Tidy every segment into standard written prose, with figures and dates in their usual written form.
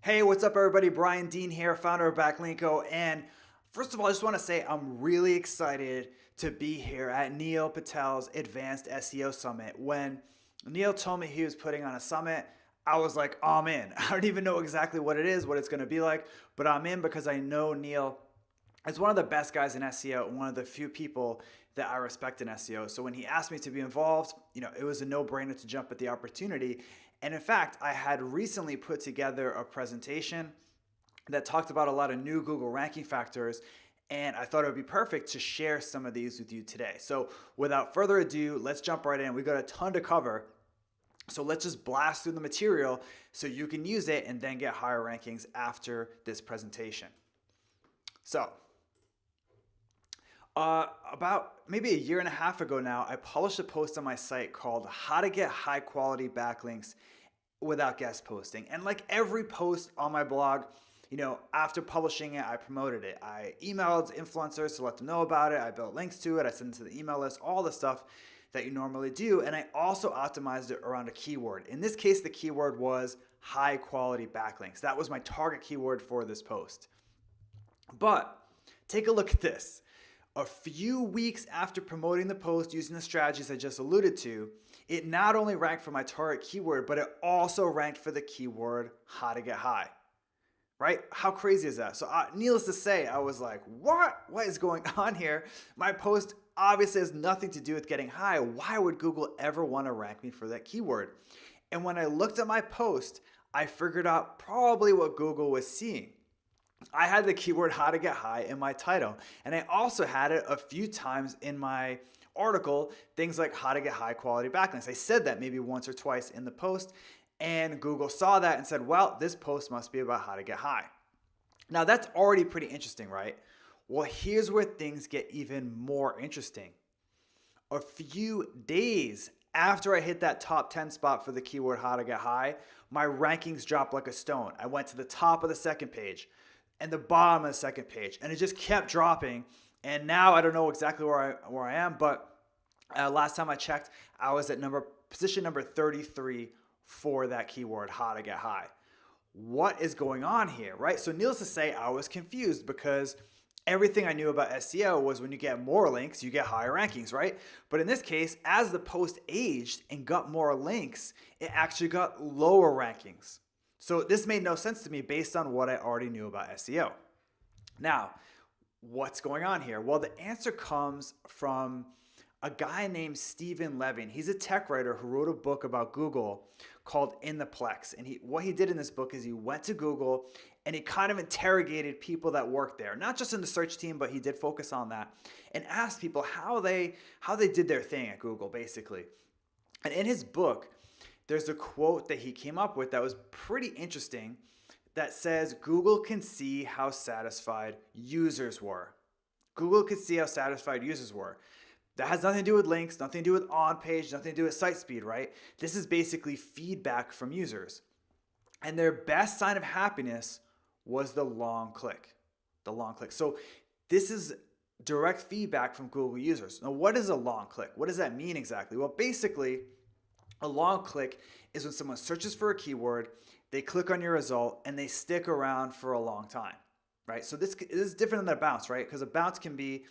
Hey, what's up, everybody? Brian Dean here, founder of Backlinko. And first of all, I just want to say I'm really excited to be here at Neil Patel's Advanced SEO Summit. When Neil told me he was putting on a summit, I was like, oh, I'm in. I don't even know exactly what it is, what it's going to be like, but I'm in because I know Neil is one of the best guys in SEO, and one of the few people that I respect in SEO. So when he asked me to be involved, it was a no-brainer to jump at the opportunity. And in fact, I had recently put together a presentation that talked about a lot of new Google ranking factors, and I thought it would be perfect to share some of these with you today. So without further ado, let's jump right in. We got a ton to cover. So let's just blast through the material so you can use it and then get higher rankings after this presentation. So about maybe a year and a half ago now, I published a post on my site called How to Get High Quality Backlinks Without Guest Posting. And like every post on my blog, after publishing it, I promoted it. I emailed influencers to let them know about it. I built links to it. I sent it to the email list, all the stuff that you normally do. And I also optimized it around a keyword. In this case, the keyword was high quality backlinks. That was my target keyword for this post. But take a look at this. A few weeks after promoting the post using the strategies I just alluded to, it not only ranked for my target keyword, but it also ranked for the keyword how to get high, right? How crazy is that? So needless to say, I was like, what is going on here? My post obviously has nothing to do with getting high. Why would Google ever want to rank me for that keyword? And when I looked at my post, I figured out probably what Google was seeing. I had the keyword how to get high in my title, and I also had it a few times in my article, things like how to get high quality backlinks. I said that maybe once or twice in the post, and Google saw that and said, well, this post must be about how to get high. Now that's already pretty interesting, right? Well, here's where things get even more interesting. A few days after I hit that top 10 spot for the keyword how to get high, my rankings dropped like a stone. I went to the top of the second page and the bottom of the second page, and it just kept dropping. And now I don't know exactly where I am, but last time I checked, I was at position number 33 for that keyword, how to get high. What is going on here, right? So needless to say, I was confused because everything I knew about SEO was when you get more links, you get higher rankings, right? But in this case, as the post aged and got more links, it actually got lower rankings. So this made no sense to me based on what I already knew about SEO. Now, what's going on here? Well, the answer comes from a guy named Steven Levin. He's a tech writer who wrote a book about Google called In the Plex. And what he did in this book is he went to Google and he kind of interrogated people that worked there, not just in the search team, but he did focus on that, and asked people how they did their thing at Google, basically. And in his book, there's a quote that he came up with that was pretty interesting that says, Google can see how satisfied users were. Google could see how satisfied users were. That has nothing to do with links, nothing to do with on-page, nothing to do with site speed, right? This is basically feedback from users. And their best sign of happiness was the long click. The long click. So this is direct feedback from Google users. Now, what is a long click? What does that mean exactly? Well, basically, a long click is when someone searches for a keyword, they click on your result, and they stick around for a long time, right? So this is different than a bounce, right? Because a bounce can be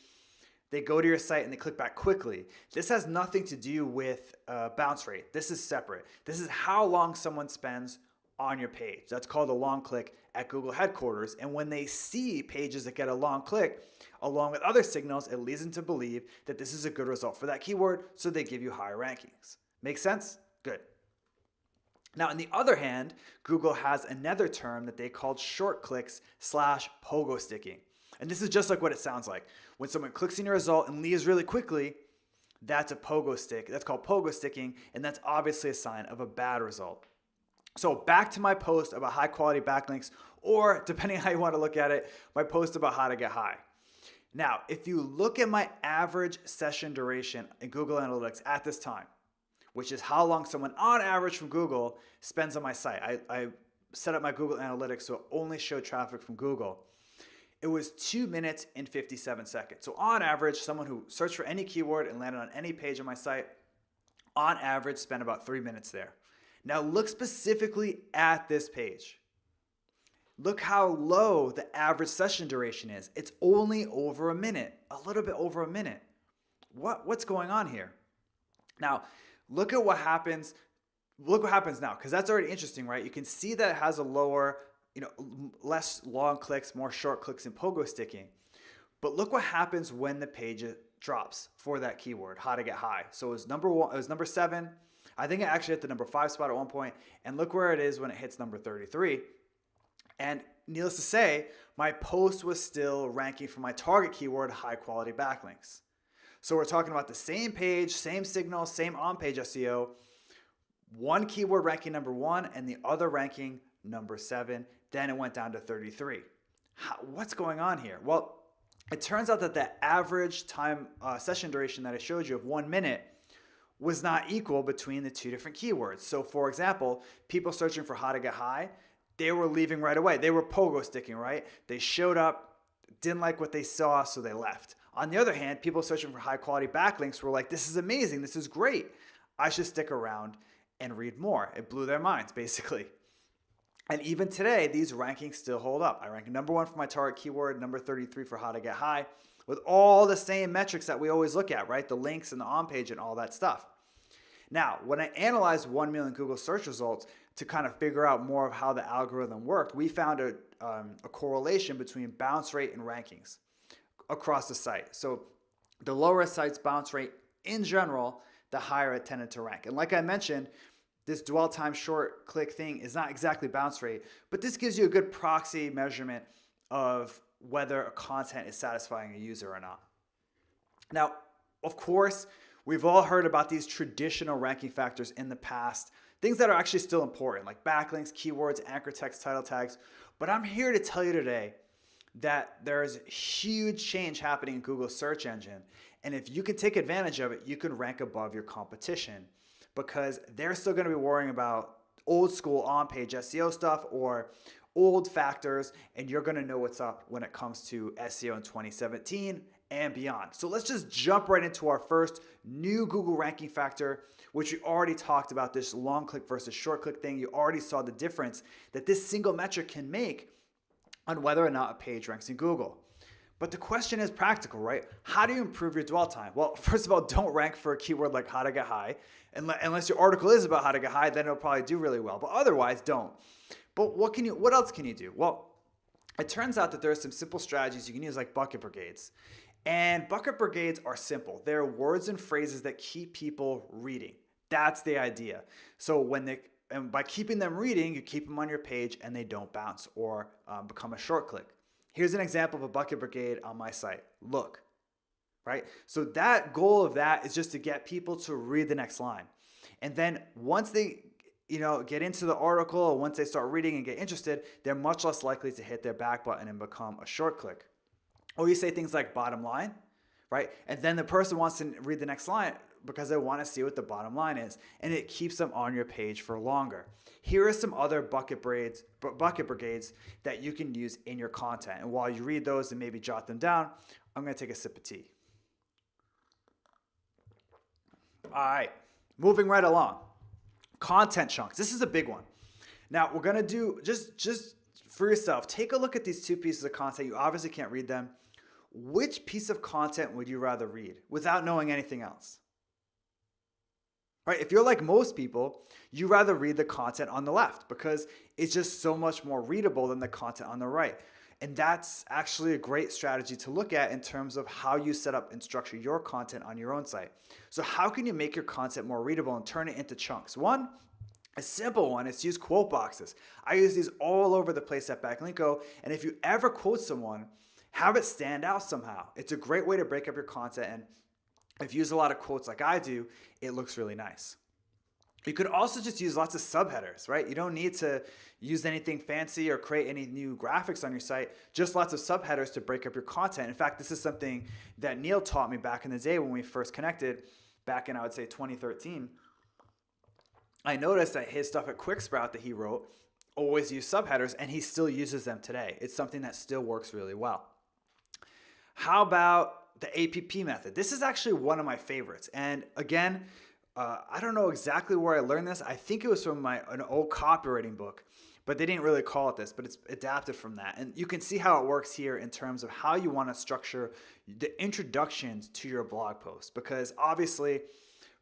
they go to your site and they click back quickly. This has nothing to do with bounce rate. This is separate. This is how long someone spends on your page. That's called a long click at Google headquarters. And when they see pages that get a long click, along with other signals, it leads them to believe that this is a good result for that keyword, so they give you higher rankings. Make sense? Good. Now, on the other hand, Google has another term that they called short clicks / pogo sticking. And this is just like what it sounds like. When someone clicks in your result and leaves really quickly, that's a pogo stick. That's called pogo sticking, and that's obviously a sign of a bad result. So back to my post about high quality backlinks, or depending on how you want to look at it, my post about how to get high. Now, if you look at my average session duration in Google Analytics at this time, which is how long someone on average from Google spends on my site. I set up my Google Analytics so it only showed traffic from Google. It was 2 minutes and 57 seconds. So on average, someone who searched for any keyword and landed on any page on my site, on average, spent about 3 minutes there. Now look specifically at this page. Look how low the average session duration is. It's only over a minute, a little bit over a minute. What's going on here? Now, look at what happens. Look what happens now, because that's already interesting, right? You can see that it has a lower, less long clicks, more short clicks in pogo sticking. But look what happens when the page drops for that keyword, how to get high. So it was number 1, it was number 7. I think it actually hit the number 5 spot at one point. And look where it is when it hits number 33. And needless to say, my post was still ranking for my target keyword, high quality backlinks. So we're talking about the same page, same signal, same on-page SEO, one keyword ranking number 1 and the other ranking number 7. Then it went down to 33. What's going on here? Well, it turns out that the average time session duration that I showed you of 1 minute was not equal between the two different keywords. So for example, people searching for how to get high, they were leaving right away. They were pogo sticking, right? They showed up, didn't like what they saw, so they left. On the other hand, people searching for high quality backlinks were like, this is amazing, this is great. I should stick around and read more. It blew their minds, basically. And even today, these rankings still hold up. I rank number 1 for my target keyword, number 33 for how to get high, with all the same metrics that we always look at, right? The links and the on-page and all that stuff. Now, when I analyzed 1 million Google search results to kind of figure out more of how the algorithm worked, we found a correlation between bounce rate and rankings across the site. So the lower a site's bounce rate in general, the higher it tended to rank. And like I mentioned, this dwell time short click thing is not exactly bounce rate, but this gives you a good proxy measurement of whether a content is satisfying a user or not. Now, of course, we've all heard about these traditional ranking factors in the past, things that are actually still important, like backlinks, keywords, anchor text, title tags. But I'm here to tell you today that there's huge change happening in Google's search engine. And if you can take advantage of it, you can rank above your competition, because they're still going to be worrying about old school on-page SEO stuff or old factors, and you're going to know what's up when it comes to SEO in 2017 and beyond. So let's just jump right into our first new Google ranking factor, which we already talked about, this long click versus short click thing. You already saw the difference that this single metric can make on whether or not a page ranks in Google. But the question is practical, right? How do you improve your dwell time? Well, first of all, don't rank for a keyword like how to get high. Unless your article is about how to get high, then it'll probably do really well. But otherwise, don't. But what else can you do? Well, it turns out that there are some simple strategies you can use, like bucket brigades. And bucket brigades are simple. They're words and phrases that keep people reading. That's the idea. So and by keeping them reading, you keep them on your page and they don't bounce or become a short click. Here's an example of a bucket brigade on my site. Look, right? So that goal of that is just to get people to read the next line. And then once they get into the article, or once they start reading and get interested, they're much less likely to hit their back button and become a short click. Or you say things like bottom line, right? And then the person wants to read the next line because they want to see what the bottom line is, and it keeps them on your page for longer. Here are some other bucket brigades that you can use in your content. And while you read those and maybe jot them down, I'm going to take a sip of tea. All right, moving right along. Content chunks. This is a big one. Now, we're going to do, just for yourself, take a look at these two pieces of content. You obviously can't read them. Which piece of content would you rather read without knowing anything else? Right? If you're like most people, you rather read the content on the left because it's just so much more readable than the content on the right. And that's actually a great strategy to look at in terms of how you set up and structure your content on your own site. So how can you make your content more readable and turn it into chunks? One, a simple one is to use quote boxes. I use these all over the place at Backlinko. And if you ever quote someone, have it stand out somehow. It's a great way to break up your content. And if you use a lot of quotes like I do, it looks really nice. You could also just use lots of subheaders, right? You don't need to use anything fancy or create any new graphics on your site, just lots of subheaders to break up your content. In fact, this is something that Neil taught me back in the day when we first connected, back in, I would say, 2013. I noticed that his stuff at QuickSprout that he wrote always used subheaders, and he still uses them today. It's something that still works really well. How about the APP method? This is actually one of my favorites. And again, I don't know exactly where I learned this. I think it was from an old copywriting book. but they didn't really call it this, but it's adapted from that. And you can see how it works here in terms of how you want to structure the introductions to your blog post, because obviously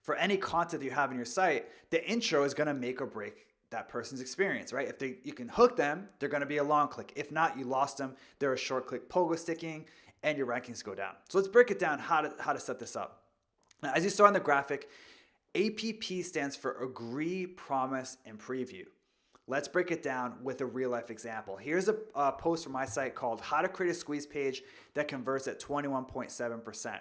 for any content that you have in your site, the intro is going to make or break that person's experience, right? If you can hook them, they're going to be a long click. If not, you lost them. They're a short click pogo sticking and your rankings go down. So let's break it down how to set this up. Now, as you saw in the graphic, APP stands for agree, promise, and preview. Let's break it down with a real life example. Here's a post from my site called How to Create a Squeeze Page That Converts at 21.7%.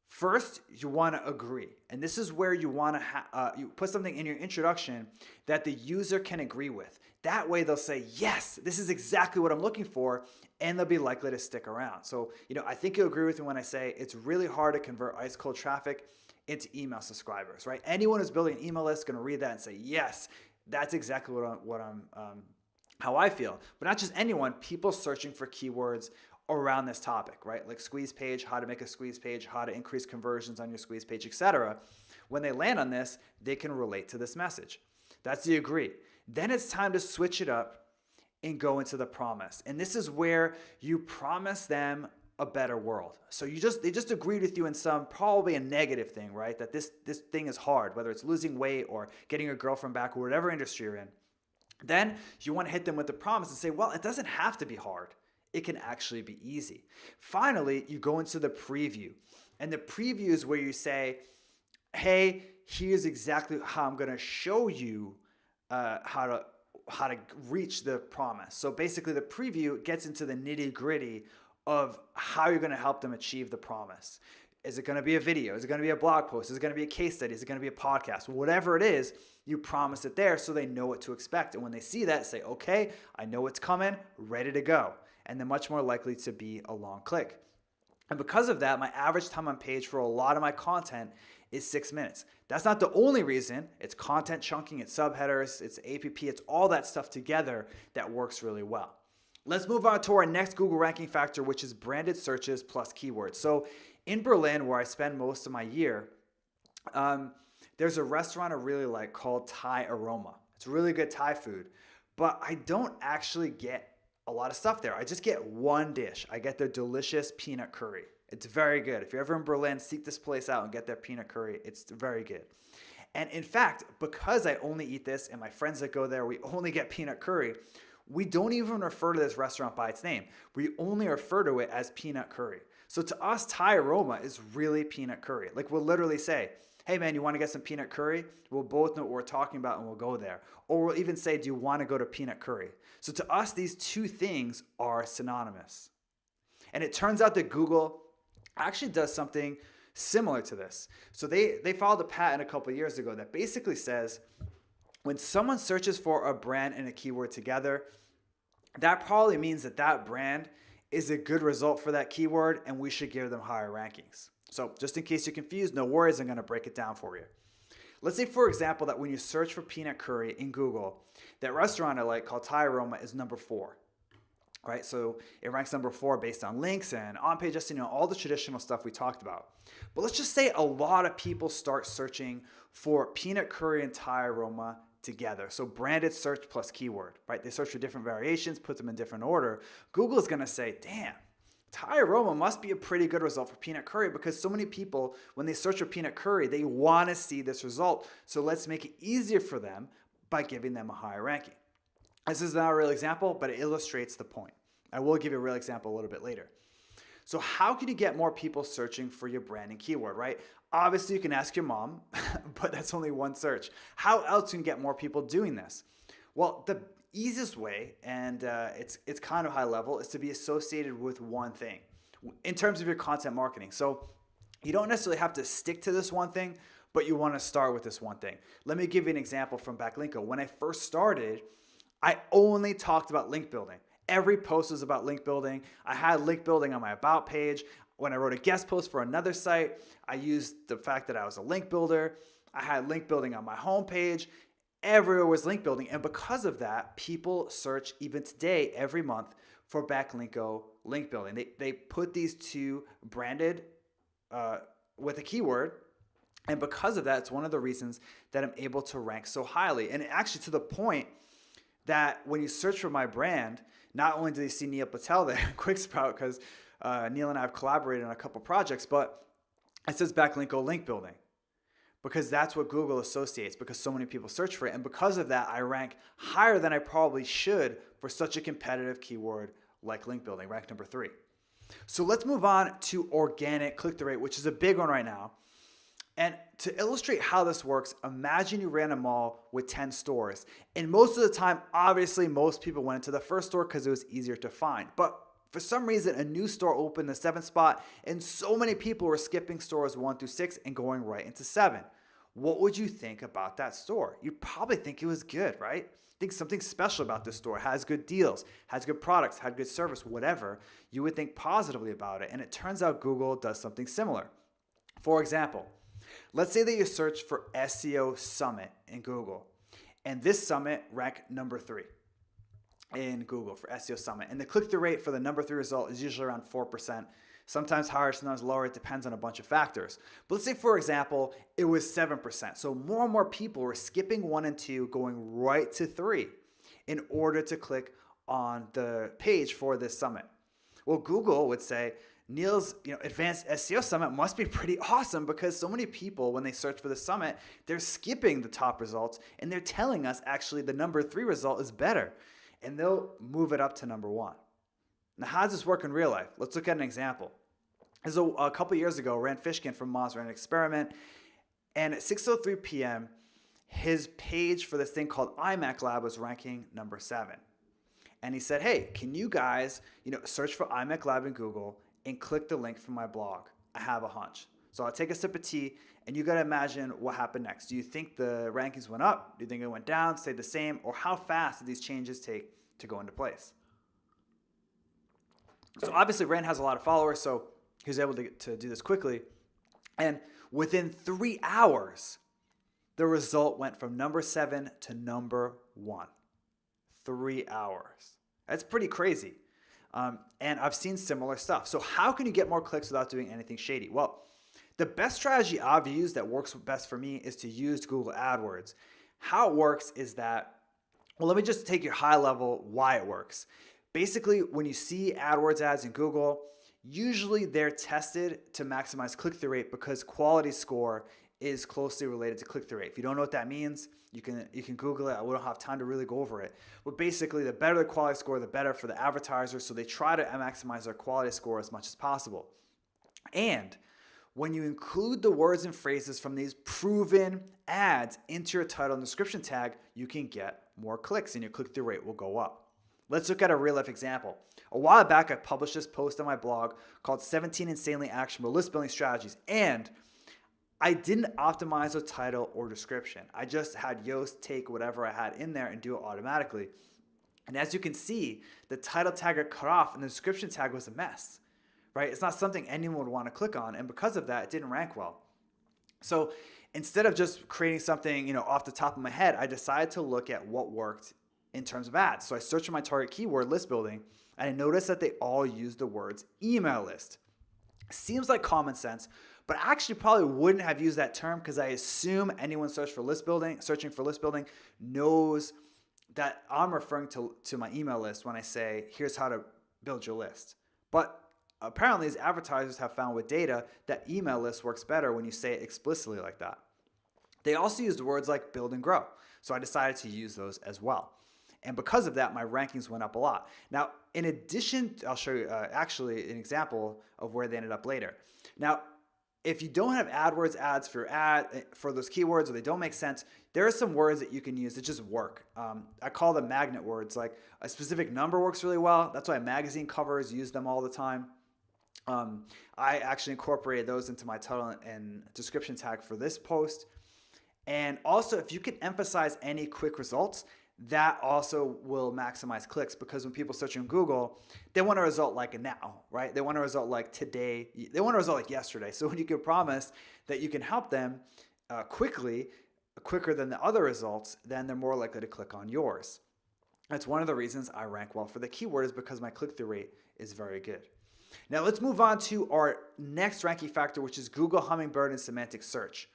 First, you want to agree. And this is where you want to you put something in your introduction that the user can agree with. That way they'll say, yes, this is exactly what I'm looking for, and they'll be likely to stick around. So, I think you'll agree with me when I say it's really hard to convert ice cold traffic into email subscribers, right? Anyone who's building an email list is going to read that and say, yes, that's exactly how I feel. But not just anyone, people searching for keywords around this topic, right? Like squeeze page, how to make a squeeze page, how to increase conversions on your squeeze page, etc. When they land on this, they can relate to this message. That's the agree. Then it's time to switch it up and go into the promise. And this is where you promise them a better world. So they just agreed with you in some probably a negative thing, right? That this thing is hard, whether it's losing weight or getting your girlfriend back or whatever industry you're in. Then you want to hit them with the promise and say, well, it doesn't have to be hard. It can actually be easy. Finally, you go into the preview. And the preview is where you say, hey, here's exactly how I'm going to show you how to reach the promise. So basically the preview gets into the nitty gritty of how you're going to help them achieve the promise. Is it going to be a video? Is it going to be a blog post? Is it going to be a case study? Is it going to be a podcast? Whatever it is, you promise it there so they know what to expect. And when they see that, say, okay, I know what's coming, ready to go. And they're much more likely to be a long click. And because of that, my average time on page for a lot of my content is 6 minutes. That's not the only reason. It's content chunking, it's subheaders, it's APP, it's all that stuff together that works really well. Let's move on to our next Google ranking factor, which is branded searches plus keywords. So in Berlin, where I spend most of my year, there's a restaurant I really like called Thai Aroma. It's really good Thai food, but I don't actually get a lot of stuff there. I just get one dish. I get their delicious peanut curry. It's very good. If you're ever in Berlin, seek this place out and get their peanut curry. It's very good. And in fact, because I only eat this and my friends that go there, we only get peanut curry, we don't even refer to this restaurant by its name. We only refer to it as peanut curry. So to us, Thai Aroma is really peanut curry. Like we'll literally say, hey man, you want to get some peanut curry? We'll both know what we're talking about and we'll go there. Or we'll even say, do you want to go to peanut curry? So to us, these two things are synonymous. And it turns out that Google actually does something similar to this. So they filed a patent a couple of years ago that basically says when someone searches for a brand and a keyword together, that probably means that that brand is a good result for that keyword and we should give them higher rankings. So just in case you're confused, no worries, I'm going to break it down for you. Let's say, for example, that when you search for peanut curry in Google, that restaurant I like called Thai Aroma is number 4. Right, so it ranks number 4 based on links and on-page SEO, all the traditional stuff we talked about. But let's just say a lot of people start searching for peanut curry and Thai Aroma together. So branded search plus keyword, right? They search for different variations, put them in different order. Google is going to say, damn, Thai Aroma must be a pretty good result for peanut curry because so many people, when they search for peanut curry, they want to see this result. So let's make it easier for them by giving them a higher ranking. This is not a real example, but it illustrates the point. I will give you a real example a little bit later. So how can you get more people searching for your branding keyword, right? Obviously, you can ask your mom, but that's only one search. How else can you get more people doing this? Well, the easiest way, and it's kind of high level, is to be associated with one thing in terms of your content marketing. So you don't necessarily have to stick to this one thing, but you want to start with this one thing. Let me give you an example from Backlinko. When I first started, I only talked about link building. Every post was about link building. I had link building on my about page. When I wrote a guest post for another site, I used the fact that I was a link builder. I had link building on my homepage. Everywhere was link building. And because of that, people search even today, every month, for Backlinko link building. They put these two branded with a keyword. And because of that, it's one of the reasons that I'm able to rank so highly. And actually to the point that when you search for my brand, not only do they see Neil Patel there, QuickSprout, because Neil and I have collaborated on a couple projects, but it says Backlinko link building because that's what Google associates because so many people search for it. And because of that, I rank higher than I probably should for such a competitive keyword like link building, rank number 3. So let's move on to organic click-through rate, which is a big one right now. And to illustrate how this works, imagine you ran a mall with 10 stores. And most of the time, obviously, most people went into the first store because it was easier to find. But for some reason, a new store opened the 7th spot, and so many people were skipping stores 1 through 6 and going right into 7. What would you think about that store? You'd probably think it was good, right? Think something special about this store, has good deals, has good products, had good service, whatever. You would think positively about it. And it turns out Google does something similar. For example, let's say that you search for SEO Summit in Google, and this summit ranked number 3 in Google for SEO Summit. And the click-through rate for the number 3 result is usually around 4%, sometimes higher, sometimes lower. It depends on a bunch of factors. But let's say, for example, it was 7%. So more and more people were skipping 1 and 2, going right to 3 in order to click on the page for this summit. Well, Google would say, Neil's advanced SEO summit must be pretty awesome because so many people, when they search for the summit, they're skipping the top results and they're telling us actually the number 3 result is better. And they'll move it up to number 1. Now, how does this work in real life? Let's look at an example. So a couple years ago, Rand Fishkin from Moz ran an experiment, and at 6:03 p.m., his page for this thing called iMac Lab was ranking number 7. And he said, hey, can you guys search for iMac Lab in Google and click the link from my blog? I have a hunch. So I'll take a sip of tea, and you got to imagine what happened next. Do you think the rankings went up? Do you think it went down, stayed the same? Or how fast did these changes take to go into place? So obviously, Rand has a lot of followers, so he was able to do this quickly. And within 3 hours, the result went from number 7 to number 1. 3 hours. That's pretty crazy. And I've seen similar stuff. So how can you get more clicks without doing anything shady? Well, the best strategy I've used that works best for me is to use Google AdWords. How it works is that, well, let me just take your high level why it works. Basically, when you see AdWords ads in Google, usually they're tested to maximize click-through rate because quality score is closely related to click-through rate. If you don't know what that means, you can Google it. We don't have time to really go over it. But basically, the better the quality score, the better for the advertisers. So they try to maximize their quality score as much as possible. And when you include the words and phrases from these proven ads into your title and description tag, you can get more clicks and your click-through rate will go up. Let's look at a real life example. A while back, I published this post on my blog called 17 Insanely Actionable List Building Strategies. And I didn't optimize the title or description. I just had Yoast take whatever I had in there and do it automatically. And as you can see, the title tag got cut off and the description tag was a mess, right? It's not something anyone would want to click on. And because of that, it didn't rank well. So instead of just creating something, off the top of my head, I decided to look at what worked in terms of ads. So I searched for my target keyword, list building, and I noticed that they all used the words email list. Seems like common sense, but I actually probably wouldn't have used that term because I assume anyone searching for list building knows that I'm referring to my email list when I say, here's how to build your list. But apparently, these advertisers have found with data that email list works better when you say it explicitly like that. They also used words like build and grow. So I decided to use those as well. And because of that, my rankings went up a lot. Now, in addition, I'll show you actually an example of where they ended up later. Now, if you don't have AdWords ads for those keywords or they don't make sense, there are some words that you can use that just work. I call them magnet words. Like a specific number works really well. That's why magazine covers use them all the time. I actually incorporated those into my title and description tag for this post. And also, if you can emphasize any quick results, that also will maximize clicks because when people search on Google, they want a result like now, right? They want a result like today. They want a result like yesterday. So when you can promise that you can help them quicker than the other results, then they're more likely to click on yours. That's one of the reasons I rank well for the keyword is because my click-through rate is very good. Now let's move on to our next ranking factor, which is Google Hummingbird and semantic search.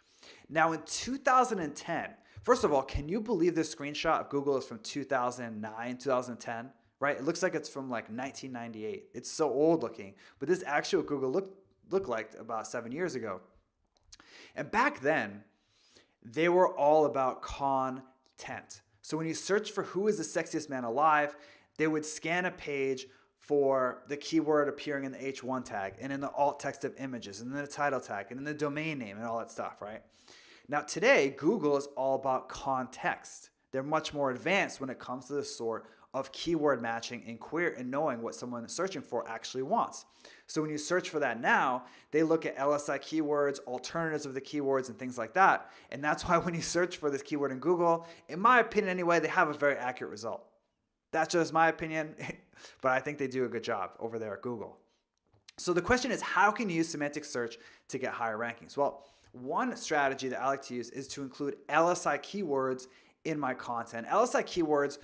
Now in 2010, First of all, can you believe this screenshot of Google is from 2009, 2010, right? It looks like it's from like 1998. It's so old looking, but this actually what Google looked like about 7 years ago. And back then, they were all about content. So when you search for who is the sexiest man alive, they would scan a page for the keyword appearing in the H1 tag and in the alt text of images and then the title tag and then the domain name and all that stuff, right? Now today, Google is all about context. They're much more advanced when it comes to the sort of keyword matching and knowing what someone is searching for actually wants. So when you search for that now, they look at LSI keywords, alternatives of the keywords, and things like that. And that's why when you search for this keyword in Google, in my opinion anyway, they have a very accurate result. That's just my opinion, but I think they do a good job over there at Google. So the question is, how can you use semantic search to get higher rankings? Well, one strategy that I like to use is to include LSI keywords in my content. LSI keywords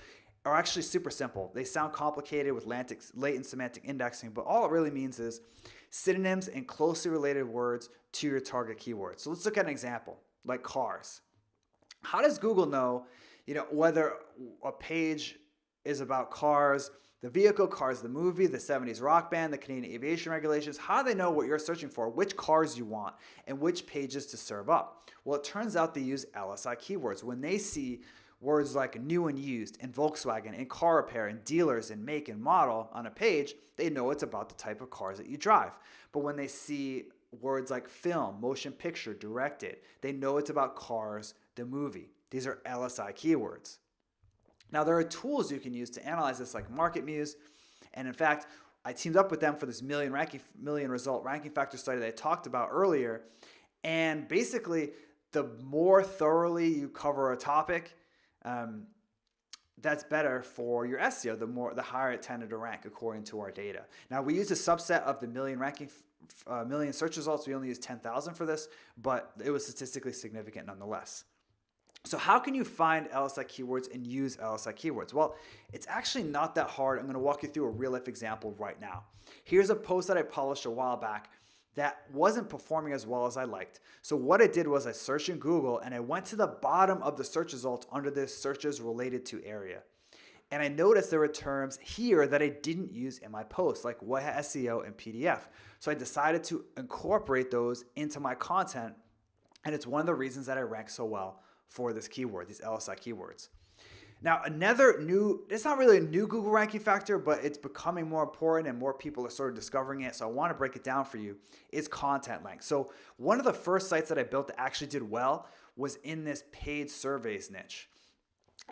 are actually super simple. They sound complicated with latent semantic indexing, but all it really means is synonyms and closely related words to your target keyword. So let's look at an example, like cars. How does Google know, whether a page is about cars, the vehicle, Cars the movie, the 70s rock band, the Canadian aviation regulations? How do they know what you're searching for, which cars you want, and which pages to serve up? Well, it turns out they use LSI keywords. When they see words like new and used and Volkswagen and car repair and dealers and make and model on a page, they know it's about the type of cars that you drive. But when they see words like film, motion picture, directed, they know it's about Cars the movie. These are LSI keywords. Now, there are tools you can use to analyze this, like MarketMuse. And in fact, I teamed up with them for this million result ranking factor study that I talked about earlier. And basically, the more thoroughly you cover a topic, that's better for your SEO, the higher it tended to rank according to our data. Now, we used a subset of the million search results. We only used 10,000 for this, but it was statistically significant nonetheless. So how can you find LSI keywords and use LSI keywords? Well, it's actually not that hard. I'm going to walk you through a real life example right now. Here's a post that I published a while back that wasn't performing as well as I liked. So what I did was I searched in Google and I went to the bottom of the search results under this searches related to area. And I noticed there were terms here that I didn't use in my post, like what SEO and PDF. So I decided to incorporate those into my content. And it's one of the reasons that I rank so well for this keyword, these LSI keywords. Now, it's not really a new Google ranking factor, but it's becoming more important and more people are sort of discovering it. So I want to break it down for you, is content length. So one of the first sites that I built that actually did well was in this paid surveys niche.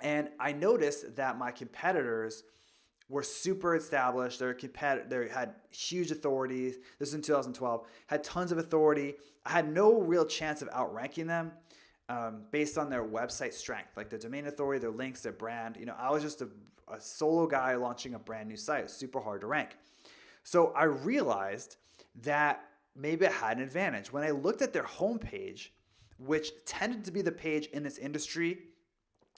And I noticed that my competitors were super established. They had huge authorities. This is in 2012, had tons of authority. I had no real chance of outranking them. Based on their website strength, like their domain authority, their links, their brand. I was just a solo guy launching a brand new site. It's super hard to rank. So I realized that maybe I had an advantage. When I looked at their homepage, which tended to be the page in this industry,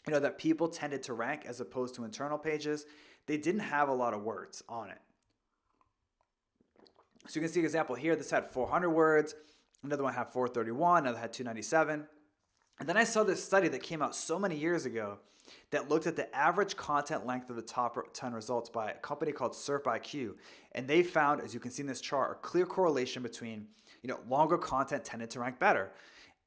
that people tended to rank as opposed to internal pages, they didn't have a lot of words on it. So you can see an example here. This had 400 words. Another one had 431. Another had 297. And then I saw this study that came out so many years ago that looked at the average content length of the top 10 results by a company called SERPIQ. And they found, as you can see in this chart, a clear correlation between, longer content tended to rank better.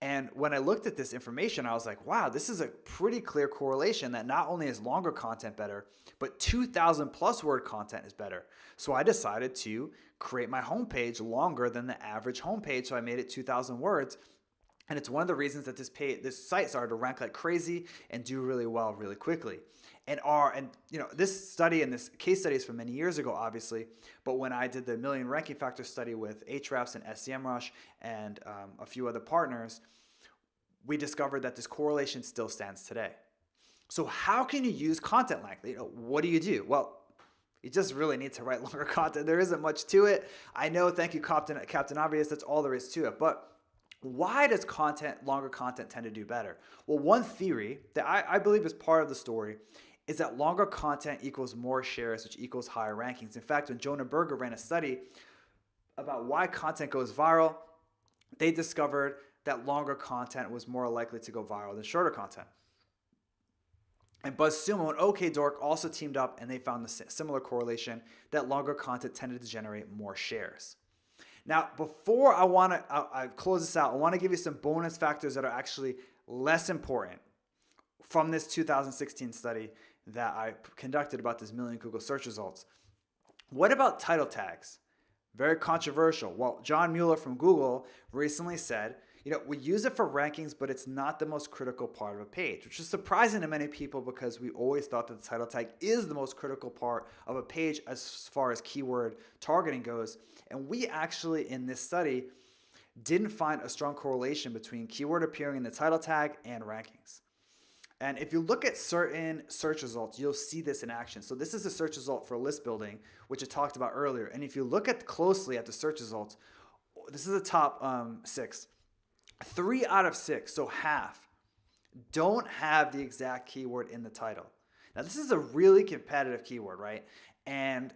And when I looked at this information, I was like, wow, this is a pretty clear correlation that not only is longer content better, but 2,000 plus word content is better. So I decided to create my homepage longer than the average homepage. So I made it 2,000 words. And it's one of the reasons that this site started to rank like crazy and do really well really quickly. And this study and this case study is from many years ago, obviously. But when I did the million ranking factor study with Ahrefs and SEMrush and a few other partners, we discovered that this correlation still stands today. So how can you use content length? What do you do? Well, you just really need to write longer content. There isn't much to it. I know, thank you, Captain Obvious. That's all there is to it. But why does longer content tend to do better? Well, one theory that I believe is part of the story is that longer content equals more shares, which equals higher rankings. In fact, when Jonah Berger ran a study about why content goes viral, they discovered that longer content was more likely to go viral than shorter content. And BuzzSumo and OKDork also teamed up and they found the similar correlation that longer content tended to generate more shares. Now, before I close this out, I want to give you some bonus factors that are actually less important from this 2016 study that I conducted about this million Google search results. What about title tags? Very controversial. Well, John Mueller from Google recently said, we use it for rankings, but it's not the most critical part of a page, which is surprising to many people because we always thought that the title tag is the most critical part of a page as far as keyword targeting goes. And we actually, in this study, didn't find a strong correlation between keyword appearing in the title tag and rankings. And if you look at certain search results, you'll see this in action. So this is a search result for list building, which I talked about earlier. And if you look at closely at the search results, this is the top 6. 3 out of 6, so half, don't have the exact keyword in the title. Now, this is a really competitive keyword, right? And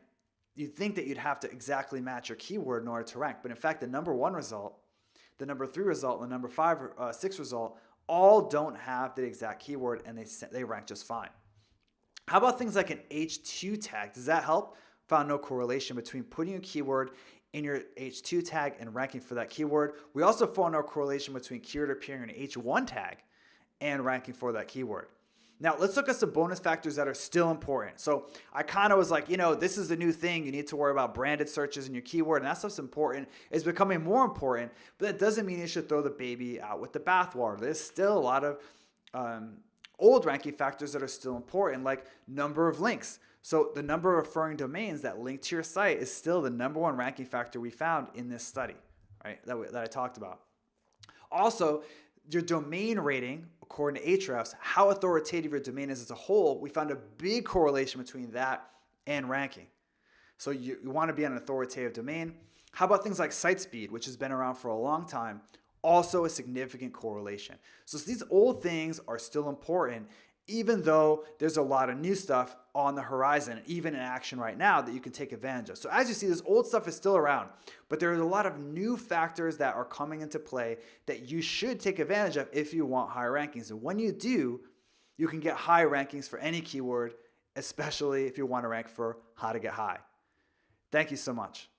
you'd think that you'd have to exactly match your keyword in order to rank. But in fact, the number 1 result, the number 3 result, and the number 6 result all don't have the exact keyword, and they rank just fine. How about things like an H2 tag? Does that help? Found no correlation between putting a keyword in your H2 tag and ranking for that keyword. We also found no correlation between keyword appearing in an H1 tag and ranking for that keyword. Now, let's look at some bonus factors that are still important. So I kind of was like, this is the new thing. You need to worry about branded searches in your keyword, and that stuff's important. It's becoming more important, but that doesn't mean you should throw the baby out with the bathwater. There's still a lot of old ranking factors that are still important, like number of links. So the number of referring domains that link to your site is still the number 1 ranking factor we found in this study, right? That I talked about. Also, your domain rating, according to Ahrefs, how authoritative your domain is as a whole, we found a big correlation between that and ranking. So you want to be on an authoritative domain. How about things like site speed, which has been around for a long time? Also a significant correlation. So these old things are still important, even though there's a lot of new stuff on the horizon, even in action right now that you can take advantage of. So as you see, this old stuff is still around, but there are a lot of new factors that are coming into play that you should take advantage of if you want higher rankings. And when you do, you can get high rankings for any keyword, especially if you want to rank for how to get high. Thank you so much.